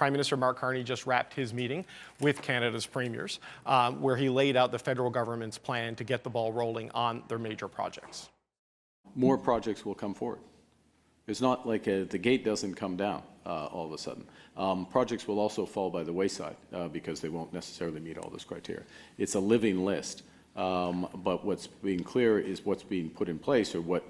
Prime Minister Mark Carney just wrapped his meeting with Canada's premiers, where he laid out the federal government's plan to get the ball rolling on their major projects. More projects will come forward. It's not like the gate doesn't come down all of a sudden. Projects will also fall by the wayside because they won't necessarily meet all this criteria. It's a living list, but what's being clear is what's being put in place, or what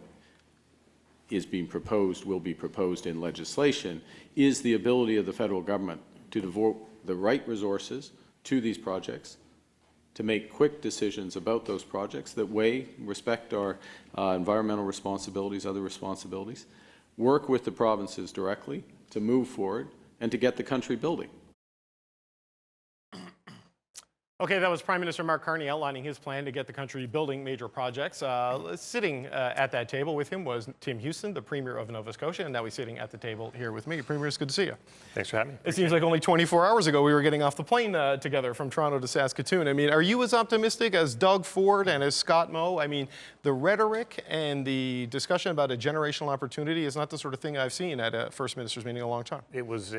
is being proposed, will be proposed in legislation, is the ability of the federal government to devote the right resources to these projects, to make quick decisions about those projects that respect our environmental responsibilities, other responsibilities, work with the provinces directly to move forward and to get the country building. Okay, that was Prime Minister Mark Carney outlining his plan to get the country building major projects. Sitting at that table with him was Tim Houston, the Premier of Nova Scotia, and now he's sitting at the table here with me. Premier, it's good to see you. Thanks for having me. It seems like only 24 hours ago we were getting off the plane together from Toronto to Saskatoon. I mean, are you as optimistic as Doug Ford and as Scott Moe? I mean, the rhetoric and the discussion about a generational opportunity is not the sort of thing I've seen at a First Minister's meeting in a long time. It was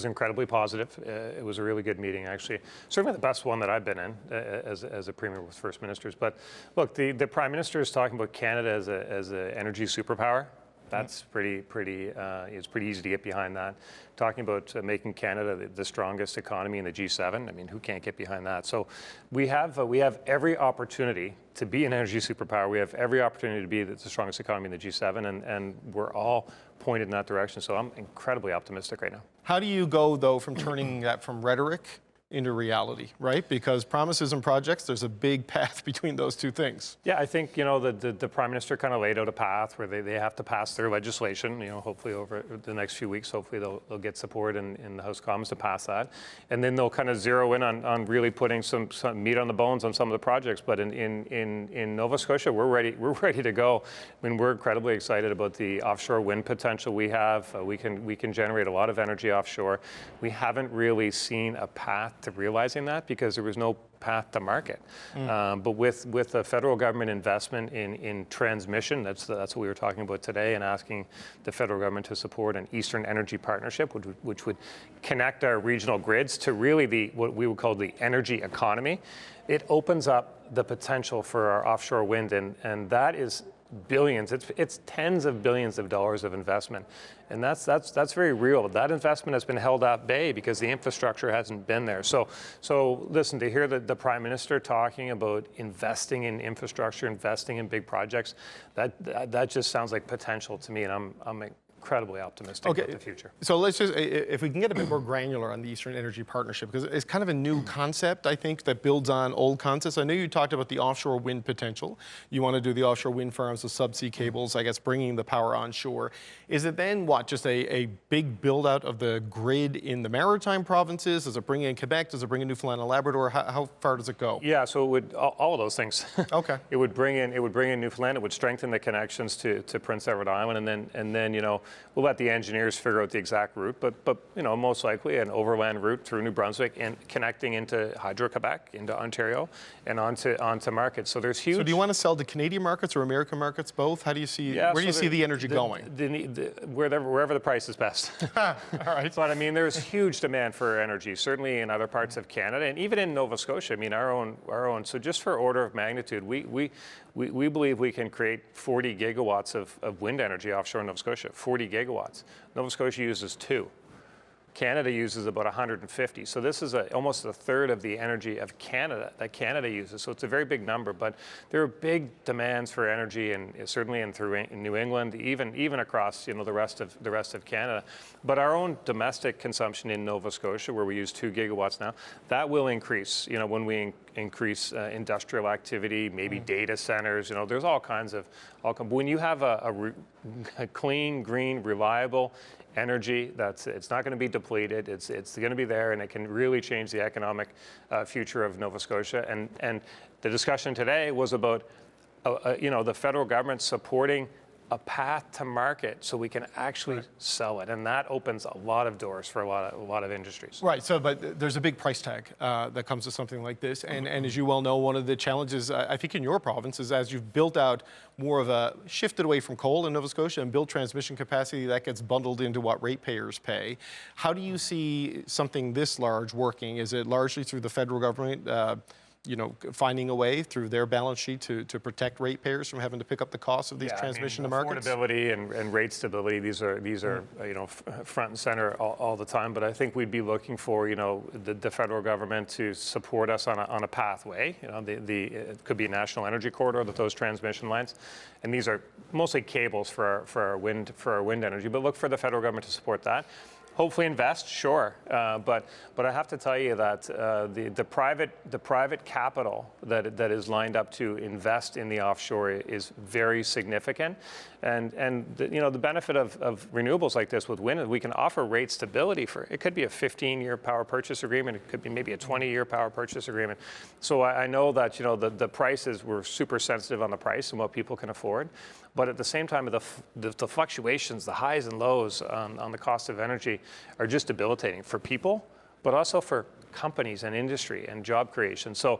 incredibly positive. It was a really good meeting, actually. Certainly the best one that I've been in as a Premier with First Ministers. But look, the Prime Minister is talking about Canada as an energy superpower. That's pretty it's pretty easy to get behind that. Talking about making Canada the strongest economy in the G7. I mean, who can't get behind that? So we have every opportunity to be an energy superpower. We have every opportunity to be the strongest economy in the G7, and we're all pointed in that direction. So I'm incredibly optimistic right now. How do you go, though, from turning that from rhetoric into reality, right? Because promises and projects, there's a big path between those two things. Yeah, I think, you know, the Prime Minister kind of laid out a path where they have to pass their legislation, you know, hopefully over the next few weeks, hopefully they'll get support in the House of Commons to pass that. And then they'll kind of zero in on really putting some meat on the bones on some of the projects. But in Nova Scotia, we're ready to go. I mean, we're incredibly excited about the offshore wind potential we have. We can generate a lot of energy offshore. We haven't really seen a path to realizing that because there was no path to market. But with the federal government investment in transmission, that's what we were talking about today, and asking the federal government to support an Eastern Energy Partnership, which would connect our regional grids to really what we would call the energy economy. It opens up the potential for our offshore wind, and that is billions. It's tens of billions of dollars of investment, and that's very real. That investment has been held at bay because the infrastructure hasn't been there. So listen, to hear the Prime Minister talking about investing in infrastructure, investing in big projects, that just sounds like potential to me, and I'm incredibly optimistic about the future. So let's just, if we can get a bit more granular on the Eastern Energy Partnership, because it's kind of a new concept, I think, that builds on old concepts. I know you talked about the offshore wind potential. You want to do the offshore wind farms with subsea cables, I guess, bringing the power onshore. Is it then, what, just a big build out of the grid in the maritime provinces? Does it bring in Quebec? Does it bring in Newfoundland and Labrador? How far does it go? Yeah, so it would, all of those things. Okay. It would bring in Newfoundland. It would strengthen the connections to Prince Edward Island, and then you know, we'll let the engineers figure out the exact route, but you know, most likely an overland route through New Brunswick and connecting into Hydro-Quebec, into Ontario, and onto markets. So there's huge. So do you want to sell to Canadian markets or American markets, both? How do you see? Yeah, where do you see the energy going? Wherever the price is best. All right. But I mean, there's huge demand for energy, certainly in other parts of Canada, and even in Nova Scotia. I mean, our own. So just for order of magnitude, we believe we can create 40 gigawatts of wind energy offshore in Nova Scotia. 40 gigawatts. Nova Scotia uses 2. Canada uses about 150. So this is almost a third of the energy of Canada that Canada uses. So it's a very big number, but there are big demands for energy, and certainly in New England, even across, you know, the rest of Canada. But our own domestic consumption in Nova Scotia, where we use 2 gigawatts now, that will increase. You know, when we increase industrial activity, maybe data centers. You know, there's all kinds of. When you have a clean, green, reliable energy, it's not going to be depleted. It's going to be there, and it can really change the economic future of Nova Scotia. And the discussion today was about you know, the federal government supporting a path to market so we can actually sell it. And that opens a lot of doors for a lot of industries. Right, so but there's a big price tag that comes to something like this. And as you well know, one of the challenges, I think in your province, is as you've built out more of a, shifted away from coal in Nova Scotia and built transmission capacity, that gets bundled into what ratepayers pay. How do you see something this large working? Is it largely through the federal government, finding a way through their balance sheet to protect ratepayers from having to pick up the cost of these transmission to markets? Affordability and rate stability, these are front and center all the time. But I think we'd be looking for the federal government to support us on a pathway. It could be a national energy corridor with those transmission lines, and these are mostly cables for our wind energy. But look for the federal government to support that. Hopefully invest, sure, but I have to tell you that the private capital that is lined up to invest in the offshore is very significant, and the benefit of renewables like this with wind is we can offer rate stability for it. Could be a 15-year power purchase agreement, it could be maybe a 20-year power purchase agreement. So I know that the prices, we're super sensitive on the price and what people can afford. But at the same time, the fluctuations, the highs and lows on the cost of energy are just debilitating for people, but also for companies and industry and job creation. So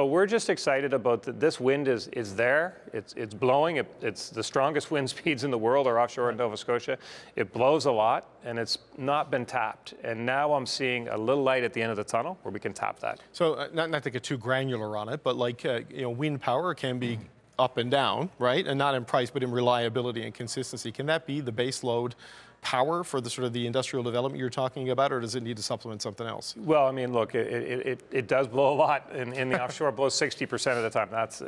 we're just excited about this wind is there. It's blowing. It's the strongest wind speeds in the world are offshore in Nova Scotia. It blows a lot, and it's not been tapped. And now I'm seeing a little light at the end of the tunnel where we can tap that. So not to get too granular on it, but like wind power can be up and down, right? And not in price, but in reliability and consistency. Can that be the base load power for the sort of the industrial development you're talking about, or does it need to supplement something else? Well, I mean, look, it does blow a lot in the offshore. It blows 60% of the time. That's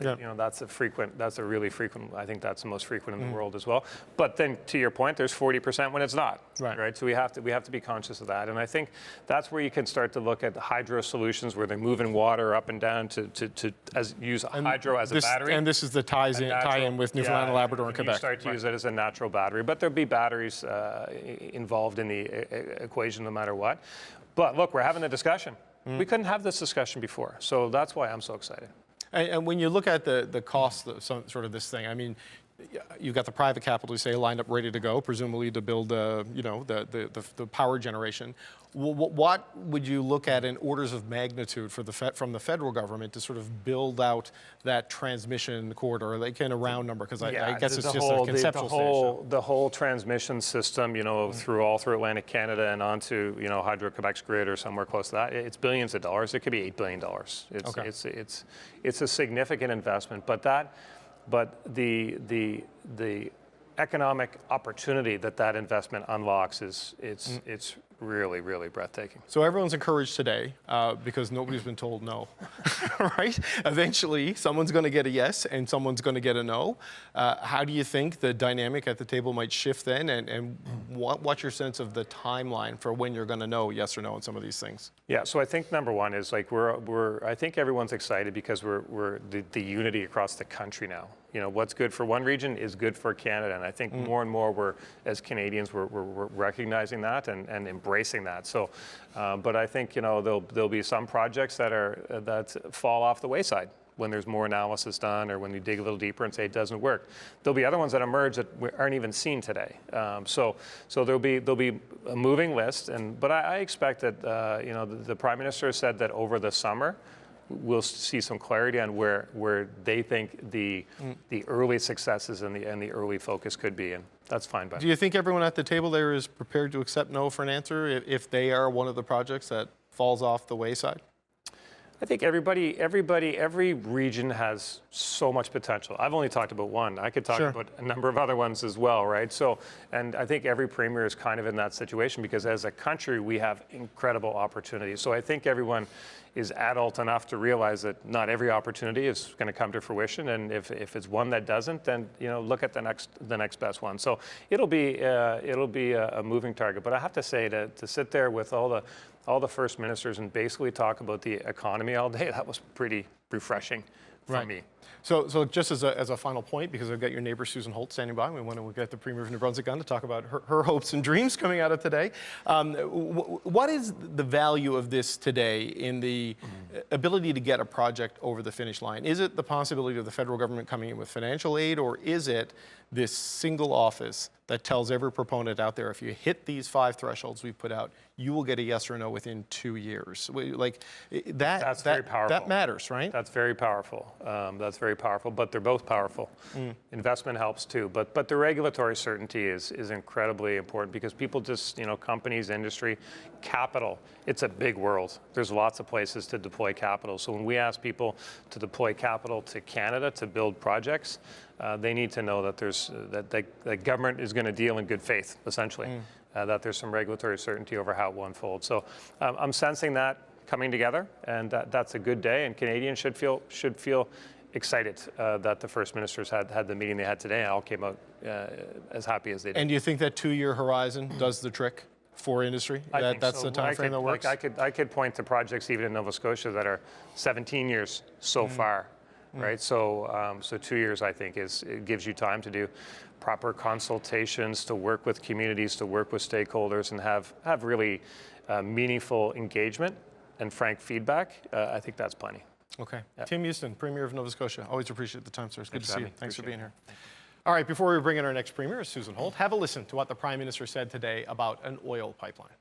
a really frequent. I think that's the most frequent in the world as well. But then, to your point, there's 40% when it's not. Right. So we have to be conscious of that. And I think that's where you can start to look at the hydro solutions, where they're moving water up and down to use hydro as a battery. And this is the tie-in with Newfoundland and Labrador and Quebec. You start to use it as a natural battery, but there'll be batteries involved in the equation no matter what. But look, we're having a discussion. We couldn't have this discussion before, so that's why I'm so excited. And when you look at the cost of sort of this thing, I mean, you've got the private capital, you say, lined up ready to go, presumably to build the power generation. What would you look at in orders of magnitude from the federal government to sort of build out that transmission corridor, like in a round number? Because I guess it's just a conceptual stage. The whole transmission system, through Atlantic Canada and onto Hydro-Quebec's grid or somewhere close to that, it's billions of dollars. It could be $8 billion. It's a significant investment, but the economic opportunity that investment unlocks it's really, really breathtaking. So everyone's encouraged today because nobody's been told no, right? Eventually, someone's going to get a yes and someone's going to get a no. How do you think the dynamic at the table might shift then? And what's your sense of the timeline for when you're going to know yes or no on some of these things? Yeah, so I think number one is like I think everyone's excited because we're the unity across the country now. What's good for one region is good for Canada, and I think more and more as Canadians we're recognizing that and embracing that. So, but I think there'll be some projects that fall off the wayside when there's more analysis done, or when you dig a little deeper and say it doesn't work. There'll be other ones that emerge that aren't even seen today. So there'll be a moving list, but I expect that the Prime Minister said that over the summer we'll see some clarity on where they think the early successes and the early focus could be, and that's fine. Do you think everyone at the table there is prepared to accept no for an answer if they are one of the projects that falls off the wayside? I think every region has so much potential. I've only talked about one. I could talk about a number of other ones as well, right? So, and I think every premier is kind of in that situation because as a country, we have incredible opportunities. So I think everyone is adult enough to realize that not every opportunity is going to come to fruition, and if it's one that doesn't, then look at the next best one. So it'll be a moving target. But I have to say to sit there with all the first ministers and basically talk about the economy all day, that was pretty refreshing for me. So just as a final point, because I've got your neighbor Susan Holt standing by, we want to get the Premier of New Brunswick on to talk about her hopes and dreams coming out of today. What is the value of this today in the ability to get a project over the finish line? Is it the possibility of the federal government coming in with financial aid, or is it this single office that tells every proponent out there, if you hit these 5 thresholds we've put out, you will get a yes or no within 2 years? That's very powerful. That matters, right? That's very powerful. That's very powerful, but they're both powerful. Investment helps too, but the regulatory certainty is incredibly important, because people just, companies, industry, capital, it's a big world. There's lots of places to deploy capital. So when we ask people to deploy capital to Canada to build projects, they need to know that that government is going to deal in good faith, essentially. That there's some regulatory certainty over how it will unfold. So I'm sensing that coming together, and that's a good day. And Canadians should feel excited that the First Ministers had the meeting they had today, and all came out as happy as they did. And do you think that 2-year horizon does the trick for industry? I think That's so. the time frame that works? I could point to projects even in Nova Scotia that are 17 years so far. Right, so 2 years, I think, it gives you time to do proper consultations, to work with communities, to work with stakeholders, and have really meaningful engagement and frank feedback. I think that's plenty. Okay. Yep. Tim Houston, Premier of Nova Scotia. Always appreciate the time, sir. It's good to see you. Thanks for being here. All right, before we bring in our next Premier, Susan Holt, have a listen to what the Prime Minister said today about an oil pipeline.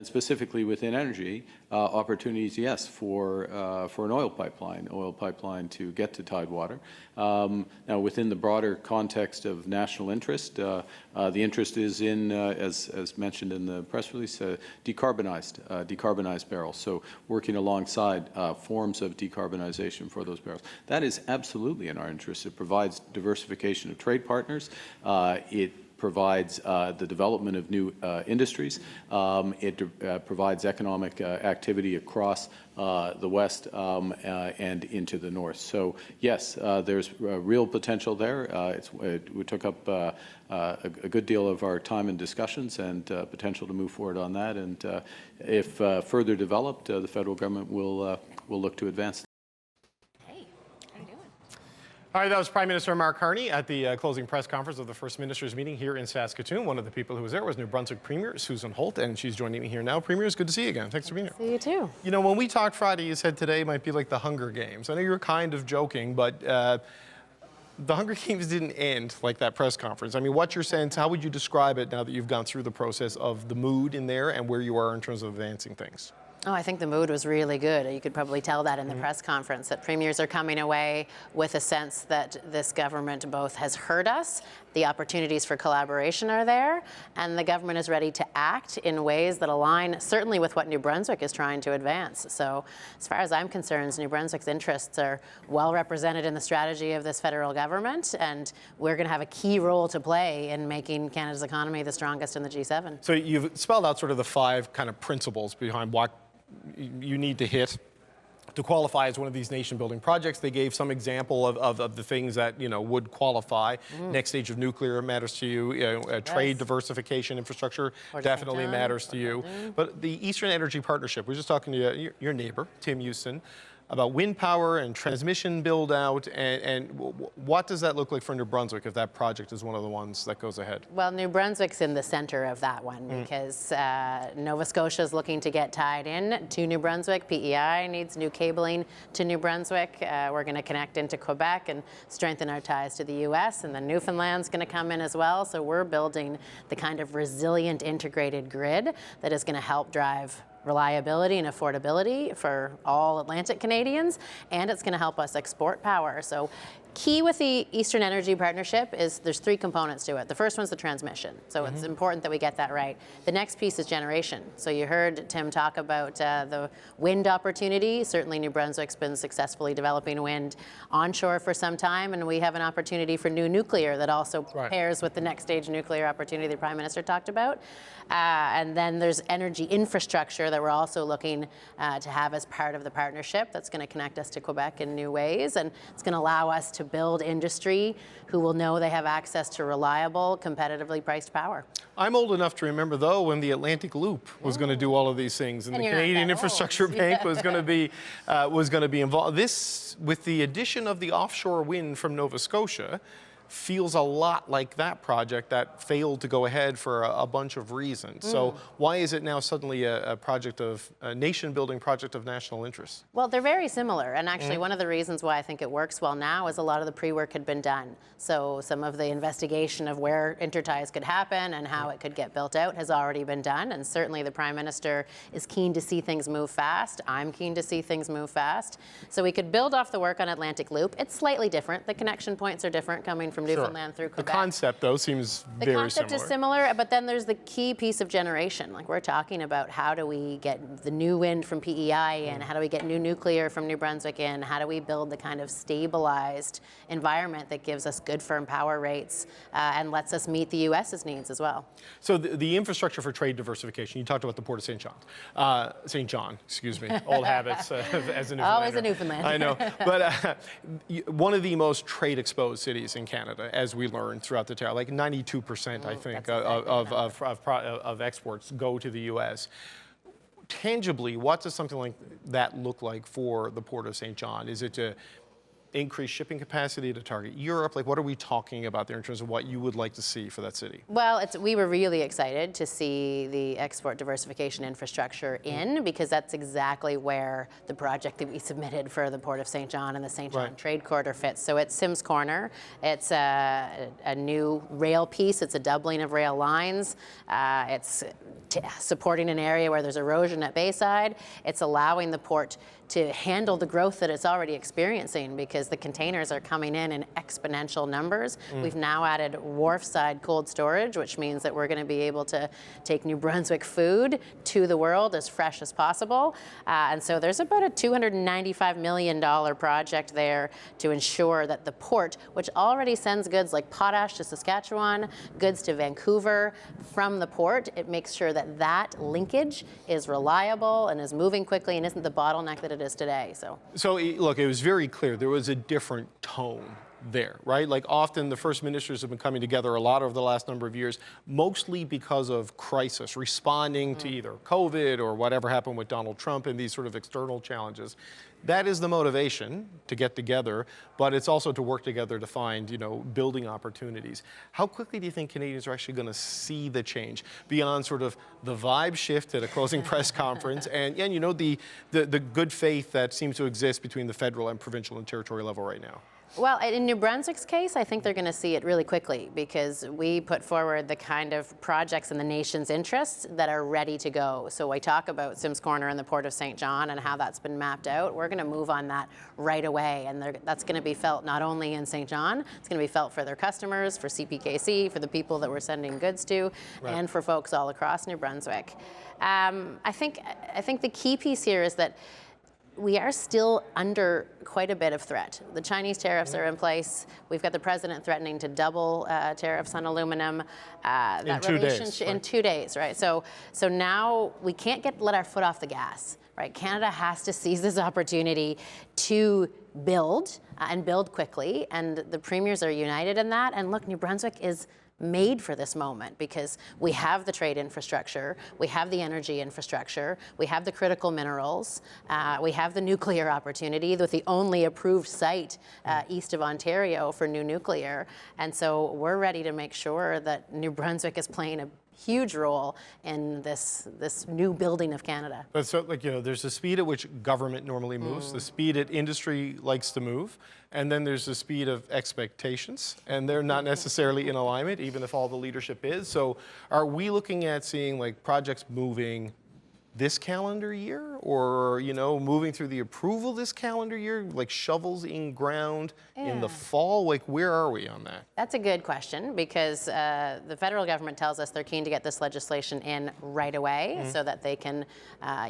Specifically within energy, opportunities, yes, for an oil pipeline to get to Tidewater. Now, within the broader context of national interest, the interest is in, as mentioned in the press release, decarbonized barrels. So working alongside forms of decarbonization for those barrels. That is absolutely in our interest. It provides diversification of trade partners. It provides the development of new industries. It provides economic activity across the west and into the north. So yes, there's real potential there. We took up a good deal of our time in discussions and potential to move forward on that. And if further developed, the federal government will look to advance. All right, that was Prime Minister Mark Carney at the closing press conference of the First Minister's meeting here in Saskatoon. One of the people who was there was New Brunswick Premier Susan Holt, and she's joining me here now. Premier, it's good to see you again. Thanks for being here. See you too. You know, when we talked Friday, you said today might be like the Hunger Games. I know you were kind of joking, but the Hunger Games didn't end like that press conference. I mean, what's your sense? How would you describe it now that you've gone through the process of the mood in there and where you are in terms of advancing things? Oh, I think the mood was really good. You could probably tell that in the press conference, that premiers are coming away with a sense that this government both has heard us, the opportunities for collaboration are there, and the government is ready to act in ways that align certainly with what New Brunswick is trying to advance. So as far as I'm concerned, New Brunswick's interests are well represented in the strategy of this federal government, and we're going to have a key role to play in making Canada's economy the strongest in the G7. So you've spelled out sort of the 5 kind of principles behind what you need to hit to qualify as one of these nation-building projects. They gave some example of the things that, would qualify. Next stage of nuclear matters to you. Trade diversification, infrastructure definitely matters to you. But the Eastern Energy Partnership, we're just talking to your neighbor, Tim Houston, about wind power and transmission build out, and what does that look like for New Brunswick if that project is one of the ones that goes ahead? Well, New Brunswick's in the center of that one because Nova Scotia is looking to get tied in to New Brunswick. PEI needs new cabling to New Brunswick. We're going to connect into Quebec and strengthen our ties to the U.S., and then Newfoundland's going to come in as well. So we're building the kind of resilient integrated grid that is going to help drive reliability and affordability for all Atlantic Canadians, and it's going to help us export power. So key with the Eastern Energy Partnership is there's 3 components to it. The first one's the transmission, so it's important that we get that right. The next piece is generation. So you heard Tim talk about the wind opportunity. Certainly New Brunswick's been successfully developing wind onshore for some time, and we have an opportunity for new nuclear that also pairs with the next stage nuclear opportunity the Prime Minister talked about. And then there's energy infrastructure that we're also looking to have as part of the partnership that's going to connect us to Quebec in new ways, and it's going to allow us to build industry who will know they have access to reliable, competitively priced power. I'm old enough to remember, though, when the Atlantic Loop was going to do all of these things, and the Canadian Infrastructure Bank was going to be involved. This, with the addition of the offshore wind from Nova Scotia, feels a lot like that project that failed to go ahead for a bunch of reasons. So why is it now suddenly a nation-building project of national interest? Well, they're very similar, and actually one of the reasons why I think it works well now is a lot of the pre-work had been done. So some of the investigation of where interties could happen and how it could get built out has already been done, and certainly the Prime Minister is keen to see things move fast. I'm keen to see things move fast. So we could build off the work on Atlantic Loop. It's slightly different. The connection points are different coming from Newfoundland through Quebec. The concept, though, seems very similar. The concept is similar, but then there's the key piece of generation. Like we're talking about how do we get the new wind from PEI in, how do we get new nuclear from New Brunswick in, how do we build the kind of stabilized environment that gives us good firm power rates and lets us meet the U.S.'s needs as well. So the infrastructure for trade diversification, you talked about the Port of St. John, excuse me, old habits as a Newfoundlander. Always a Newfoundland. I know, but one of the most trade-exposed cities in Canada, as we learned throughout the tour, like 92%, I think, of exports go to the U.S. Tangibly, what does something like that look like for the Port of St. John? Is it to increase shipping capacity to target Europe? Like, what are we talking about there in terms of what you would like to see for that city? Well, we were really excited to see the export diversification infrastructure in, because that's exactly where the project that we submitted for the Port of St. John and the St. John Trade Corridor fits. So it's Sims Corner. It's a new rail piece. It's a doubling of rail lines. It's supporting an area where there's erosion at Bayside. It's allowing the port to handle the growth that it's already experiencing, because the containers are coming in exponential numbers. We've now added wharf-side cold storage, which means that we're going to be able to take New Brunswick food to the world as fresh as possible. And so there's about a $295 million project there to ensure that the port, which already sends goods like potash to Saskatchewan, goods to Vancouver from the port, it makes sure that that linkage is reliable and is moving quickly and isn't the bottleneck that it is today. So look, it was very clear there was a different tone there, right? Like often the first ministers have been coming together a lot over the last number of years, mostly because of crisis, responding to either COVID or whatever happened with Donald Trump and these sort of external challenges. That is the motivation to get together, but it's also to work together to find, building opportunities. How quickly do you think Canadians are actually going to see the change beyond sort of the vibe shift at a closing press conference and the good faith that seems to exist between the federal and provincial and territorial level right now? Well, in New Brunswick's case, I think they're going to see it really quickly, because we put forward the kind of projects in the nation's interests that are ready to go. So I talk about Sims Corner and the Port of St. John and how that's been mapped out. We're going to move on that right away, and that's going to be felt not only in St. John, it's going to be felt for their customers, for CPKC, for the people that we're sending goods to, and for folks all across New Brunswick. I think the key piece here is that we are still under quite a bit of threat. The Chinese tariffs are in place. We've got the president threatening to double tariffs on aluminum. In 2 days. In 2 days, right? So now we can't let our foot off the gas, right? Canada has to seize this opportunity to build and build quickly, and the premiers are united in that. And look, New Brunswick is made for this moment, because we have the trade infrastructure, we have the energy infrastructure, we have the critical minerals, we have the nuclear opportunity with the only approved site east of Ontario for new nuclear. And so we're ready to make sure that New Brunswick is playing a huge role in this new building of Canada. But so, there's the speed at which government normally moves, the speed at industry likes to move, and then there's the speed of expectations, and they're not necessarily in alignment, even if all the leadership is. So are we looking at seeing projects moving this calendar year, or moving through the approval this calendar year, like shovels in ground in the fall? Where are we on that? That's a good question, because the federal government tells us they're keen to get this legislation in right away so that they can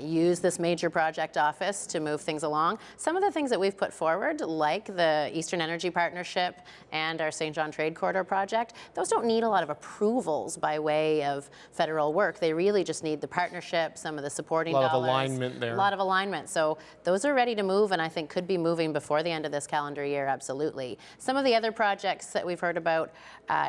use this major project office to move things along. Some of the things that we've put forward, like the Eastern Energy Partnership and our St. John Trade Corridor project, those don't need a lot of approvals by way of federal work. They really just need the partnership, some of the supporting dollars. A lot of alignment there. A lot of alignment. So those are ready to move, and I think could be moving before the end of this calendar year, absolutely. Some of the other projects that we've heard about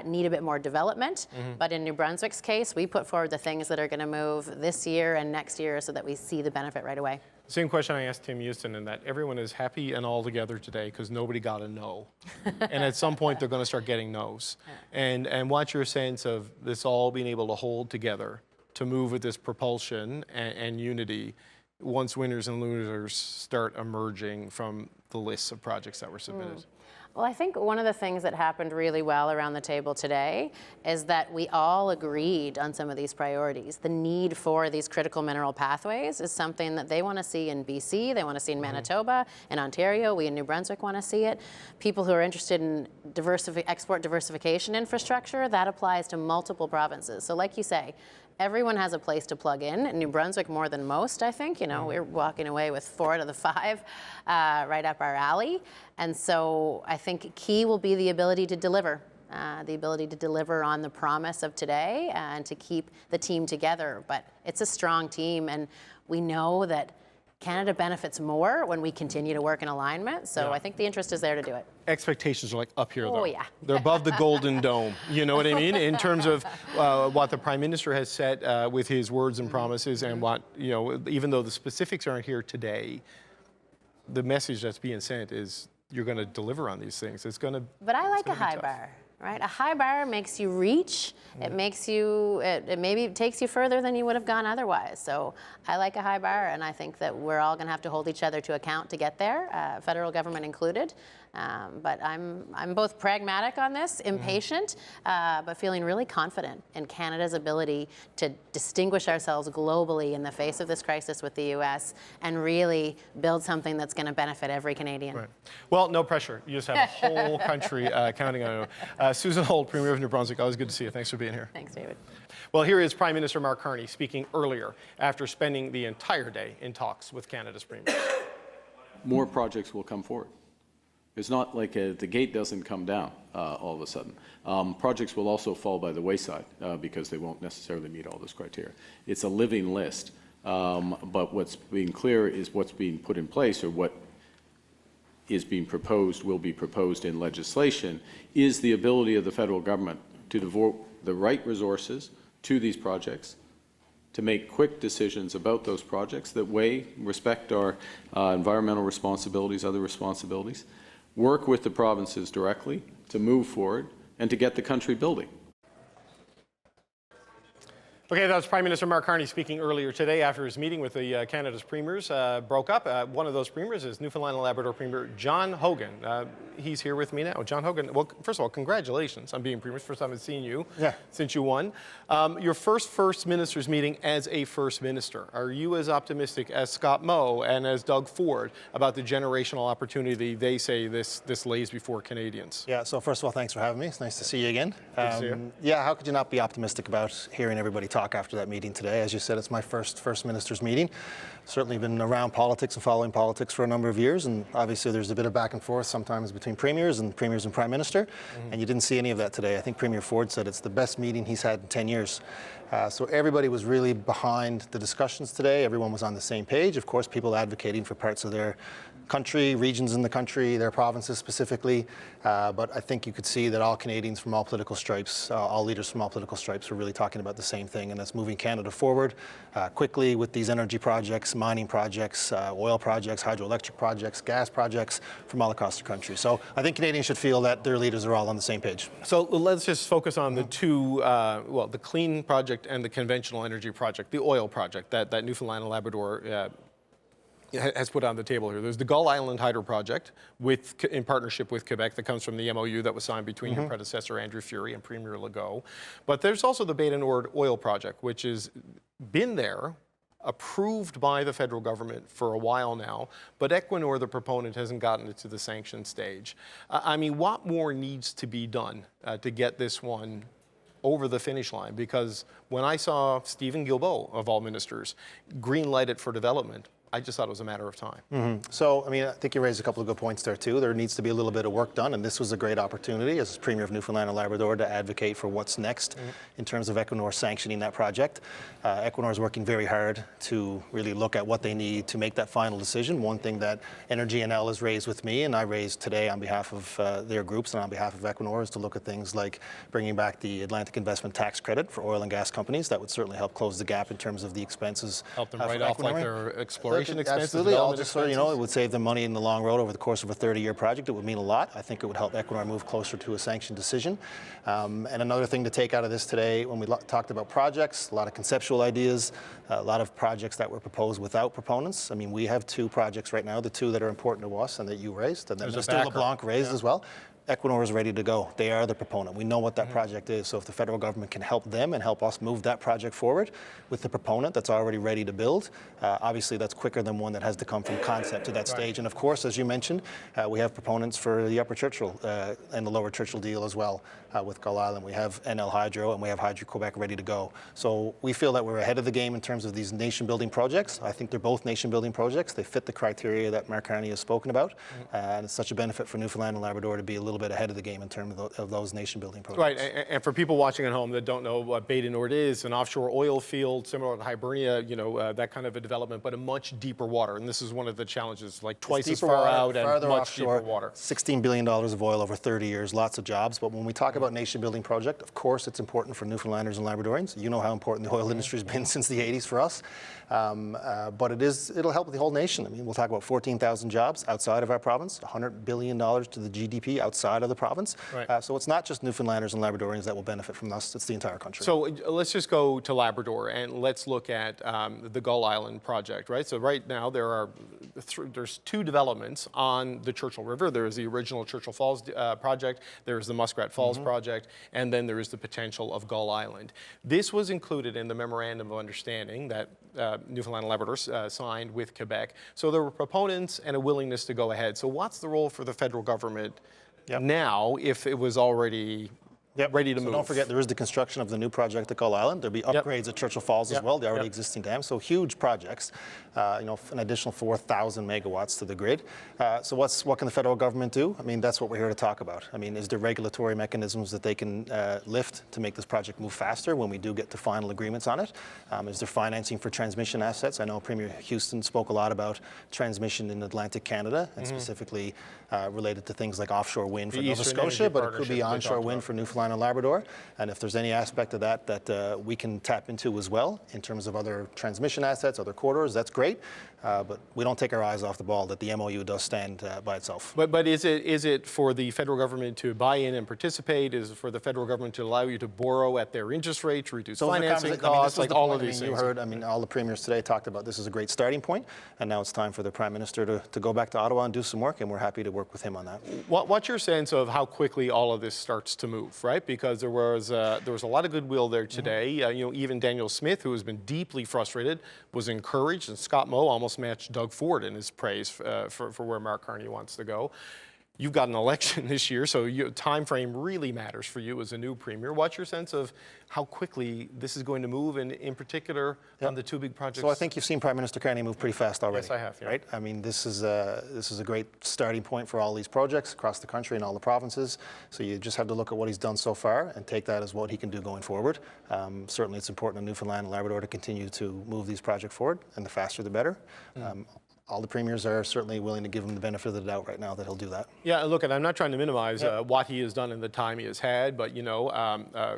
need a bit more development, but in New Brunswick's case, we put forward the things that are going to move this year and next year so that we see the benefit right away. Same question I asked Tim Houston, in that everyone is happy and all together today because nobody got a no. And at some point, they're going to start getting no's. And what's your sense of this all being able to hold together to move with this propulsion and unity once winners and losers start emerging from the lists of projects that were submitted? Well, I think one of the things that happened really well around the table today is that we all agreed on some of these priorities. The need for these critical mineral pathways is something that they want to see in BC, they want to see in Manitoba, in Ontario, we in New Brunswick want to see it. People who are interested in export diversification infrastructure, that applies to multiple provinces. So like you say, everyone has a place to plug in. New Brunswick more than most, I think. You know, we're walking away with 4 out of the 5 right up our alley. And so I think key will be the ability to deliver. The ability to deliver on the promise of today and to keep the team together. But it's a strong team, and we know that Canada benefits more when we continue to work in alignment. So I think the interest is there to do it. Expectations are like up here, though. Oh, yeah. They're above the Golden Dome. You know what I mean? In terms of what the Prime Minister has said with his words and promises, and what, you know, even though the specifics aren't here today, the message that's being sent is you're going to deliver on these things. It's going to. But I like a high bar. Right? A high bar makes you reach. It makes you, it maybe takes you further than you would have gone otherwise. So I like a high bar, and I think that we're all going to have to hold each other to account to get there, federal government included. But I'm both pragmatic on this, impatient, but feeling really confident in Canada's ability to distinguish ourselves globally in the face of this crisis with the U.S. and really build something that's going to benefit every Canadian. Right. Well, no pressure. You just have a whole country counting on you. Susan Holt, Premier of New Brunswick, always good to see you. Thanks for being here. Thanks, David. Well, here is Prime Minister Mark Carney speaking earlier after spending the entire day in talks with Canada's Premier. More projects will come forward. It's not like the gate doesn't come down all of a sudden. Projects will also fall by the wayside because they won't necessarily meet all this criteria. It's a living list, but what's being clear is what's being put in place, or what is being proposed, will be proposed in legislation, is the ability of the federal government to devote the right resources to these projects, to make quick decisions about those projects that respect our environmental responsibilities, other responsibilities, work with the provinces directly to move forward and to get the country building. Okay, that was Prime Minister Mark Carney speaking earlier today after his meeting with the Canada's premiers broke up. One of those premiers is Newfoundland and Labrador Premier John Hogan. He's here with me now. John Hogan, well, first of all, congratulations on being premier. First time I've seen you since you won. Your first Minister's meeting as a First Minister. Are you as optimistic as Scott Moe and as Doug Ford about the generational opportunity they say this lays before Canadians? Yeah, so first of all, thanks for having me. It's nice to see you again. Good to see you. Yeah, how could you not be optimistic about hearing everybody talk after that meeting today? As you said, it's my first Minister's meeting. Certainly been around politics and following politics for a number of years, and obviously there's a bit of back and forth sometimes between premiers and Prime Minister, and you didn't see any of that today. I think Premier Ford said it's the best meeting he's had in 10 years. So everybody was really behind the discussions today. Everyone was on the same page. Of course, people advocating for parts of their country, regions in the country, their provinces specifically. But I think you could see that all Canadians from all political stripes, all leaders from all political stripes were really talking about the same thing, and that's moving Canada forward quickly with these energy projects, mining projects, oil projects, hydroelectric projects, gas projects from all across the country. So I think Canadians should feel that their leaders are all on the same page. So let's just focus on the two, the clean project and the conventional energy project, the oil project that Newfoundland and Labrador has put on the table here. There's the Gull Island Hydro Project in partnership with Quebec that comes from the MOU that was signed between your predecessor Andrew Furey and Premier Legault. But there's also the Bay du Nord oil project, which has been there, approved by the federal government for a while now, but Equinor, the proponent, hasn't gotten it to the sanction stage. I mean, what more needs to be done to get this one over the finish line? Because when I saw Stephen Guilbeault, of all ministers, green-light it for development, I just thought it was a matter of time. So, I mean, I think you raised a couple of good points there, too. There needs to be a little bit of work done, and this was a great opportunity as Premier of Newfoundland and Labrador to advocate for what's next in terms of Equinor sanctioning that project. Equinor is working very hard to really look at what they need to make that final decision. One thing that Energy NL has raised with me, and I raised today on behalf of their groups and on behalf of Equinor, is to look at things like bringing back the Atlantic Investment Tax Credit for oil and gas companies. That would certainly help close the gap in terms of the expenses. Help them write off like their exploration construction expenses, absolutely. I'll development just sort of, expenses? it would save them money in the long road over the course of a 30-year project. It would mean a lot. I think it would help Equinor move closer to a sanctioned decision. And another thing to take out of this today, when we talked about projects, a lot of conceptual ideas, a lot of projects that were proposed without proponents. I mean, we have 2 projects right now, the 2 that are important to us and that you raised, and then Mr. LeBlanc raised as well. Equinor is ready to go. They are the proponent. We know what that project is. So if the federal government can help them and help us move that project forward with the proponent that's already ready to build, obviously that's quicker than one that has to come from concept to that stage. And of course, as you mentioned, we have proponents for the Upper Churchill and the Lower Churchill deal as well with Gull Island. We have NL Hydro and we have Hydro-Quebec ready to go. So we feel that we're ahead of the game in terms of these nation-building projects. I think they're both nation-building projects. They fit the criteria that Mark Carney has spoken about. And it's such a benefit for Newfoundland and Labrador to be a little bit ahead of the game in terms of those nation-building projects. Right, and for people watching at home that don't know what Bay du Nord is, an offshore oil field similar to Hibernia, that kind of a development, but a much deeper water. And this is one of the challenges, like twice as far out and much deeper water. $16 billion of oil over 30 years, lots of jobs. But when we talk about nation-building project, of course, it's important for Newfoundlanders and Labradorians. You know how important the oil industry has been since the 80s for us. But it'll help the whole nation. I mean, we'll talk about 14,000 jobs outside of our province, $100 billion to the GDP outside of the province. Right. So it's not just Newfoundlanders and Labradorians that will benefit from this, it's the entire country. So let's just go to Labrador and let's look at the Gull Island project, right? So right now there's 2 developments on the Churchill River. There's the original Churchill Falls project, there's the Muskrat Falls project, and then there is the potential of Gull Island. This was included in the Memorandum of Understanding that Newfoundland and Labrador signed with Quebec. So there were proponents and a willingness to go ahead. So what's the role for the federal government now if it was already ready to move? Don't forget, there is the construction of the new project at Gull Island. There'll be upgrades at Churchill Falls as well, the already existing dam. So huge projects, an additional 4,000 megawatts to the grid. So what can the federal government do? I mean, that's what we're here to talk about. I mean, is there regulatory mechanisms that they can lift to make this project move faster when we do get to final agreements on it? Is there financing for transmission assets? I know Premier Houston spoke a lot about transmission in Atlantic Canada, and specifically related to things like offshore wind for Nova Scotia, but it could be onshore wind for Newfoundland and Labrador. And if there's any aspect of that we can tap into as well in terms of other transmission assets, other corridors, that's great. But we don't take our eyes off the ball that the MOU does stand by itself. But is it for the federal government to buy in and participate? Is it for the federal government to allow you to borrow at their interest rate, to reduce financing costs, like all of these things? You heard, all the premiers today talked about this is a great starting point, and now it's time for the Prime Minister to go back to Ottawa and do some work, and we're happy to work with him on that. What's your sense of how quickly all of this starts to move, right? Because there was a lot of goodwill there today. Even Daniel Smith, who has been deeply frustrated, was encouraged, and Scott Moe almost matched Doug Ford in his praise for where Mark Carney wants to go. You've got an election this year, so time frame really matters for you as a new premier. What's your sense of how quickly this is going to move, and in particular on the 2 big projects? So I think you've seen Prime Minister Carney move pretty fast already. Yes, I have. Yeah. Right? I mean, this is a great starting point for all these projects across the country and all the provinces. So you just have to look at what he's done so far and take that as what he can do going forward. Certainly, it's important in Newfoundland and Labrador to continue to move these projects forward, and the faster the better. All the premiers are certainly willing to give him the benefit of the doubt right now that he'll do that. Yeah, look, and I'm not trying to minimize what he has done in the time he has had, but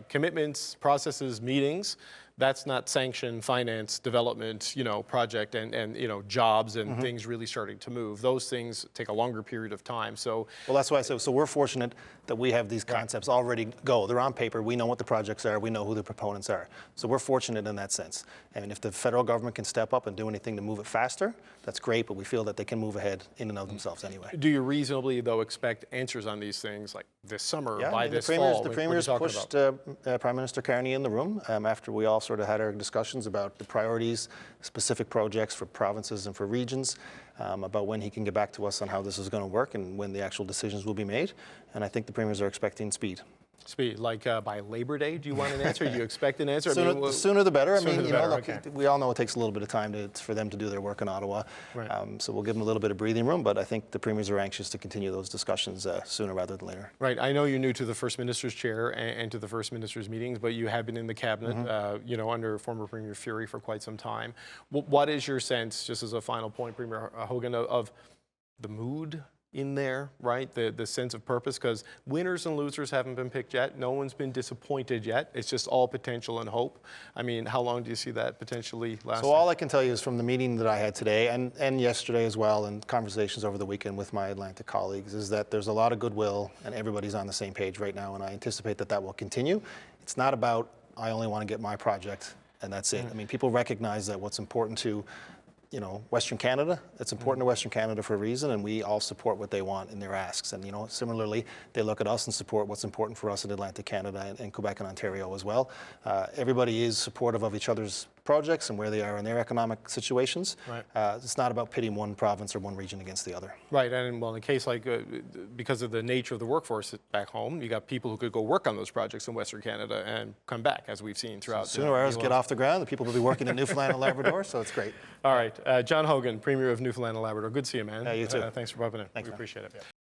commitments, processes, meetings, that's not sanctioned finance development, project and jobs and things really starting to move. Those things take a longer period of time. So well, that's why I said, so we're fortunate that we have these concepts already go. They're on paper. We know what the projects are. We know who the proponents are. So we're fortunate in that sense. And if the federal government can step up and do anything to move it faster, that's great, but we feel that they can move ahead in and of themselves anyway. Do you reasonably, though, expect answers on these things like this summer, by this fall? The premiers pushed Prime Minister Carney in the room after we all sort of had our discussions about the priorities, specific projects for provinces and for regions, about when he can get back to us on how this is going to work and when the actual decisions will be made. And I think the premiers are expecting speed. Speed, like by Labor Day, do you want an answer? Do you expect an answer? The sooner the better. Look, we all know it takes a little bit of time for them to do their work in Ottawa. Right. So we'll give them a little bit of breathing room, but I think the premiers are anxious to continue those discussions sooner rather than later. Right. I know you're new to the First Minister's chair and to the First Minister's meetings, but you have been in the cabinet, under former Premier Fury for quite some time. What is your sense, just as a final point, Premier Hogan, of the mood in there, right? The sense of purpose, because winners and losers haven't been picked yet. No one's been disappointed yet. It's just all potential and hope. I mean, how long do you see that potentially lasting? So all I can tell you is from the meeting that I had today and yesterday as well, and conversations over the weekend with my Atlantic colleagues, is that there's a lot of goodwill and everybody's on the same page right now, and I anticipate that will continue. It's not about, I only want to get my project and that's it. I mean, people recognize that what's important to Western Canada, it's important to Western Canada for a reason, and we all support what they want in their asks. And, similarly, they look at us and support what's important for us in Atlantic Canada and Quebec and Ontario as well. Everybody is supportive of each other's projects and where they are in their economic situations. Right. It's not about pitting one province or one region against the other. Right, and well, in a case like, because of the nature of the workforce back home, you got people who could go work on those projects in Western Canada and come back, as we've seen throughout. Sooner or ours get off the ground, the people will be working in Newfoundland and Labrador, so it's great. All right, John Hogan, Premier of Newfoundland and Labrador. Good to see you, man. Yeah, you too. Thanks for popping in. Thanks, we man. appreciate it.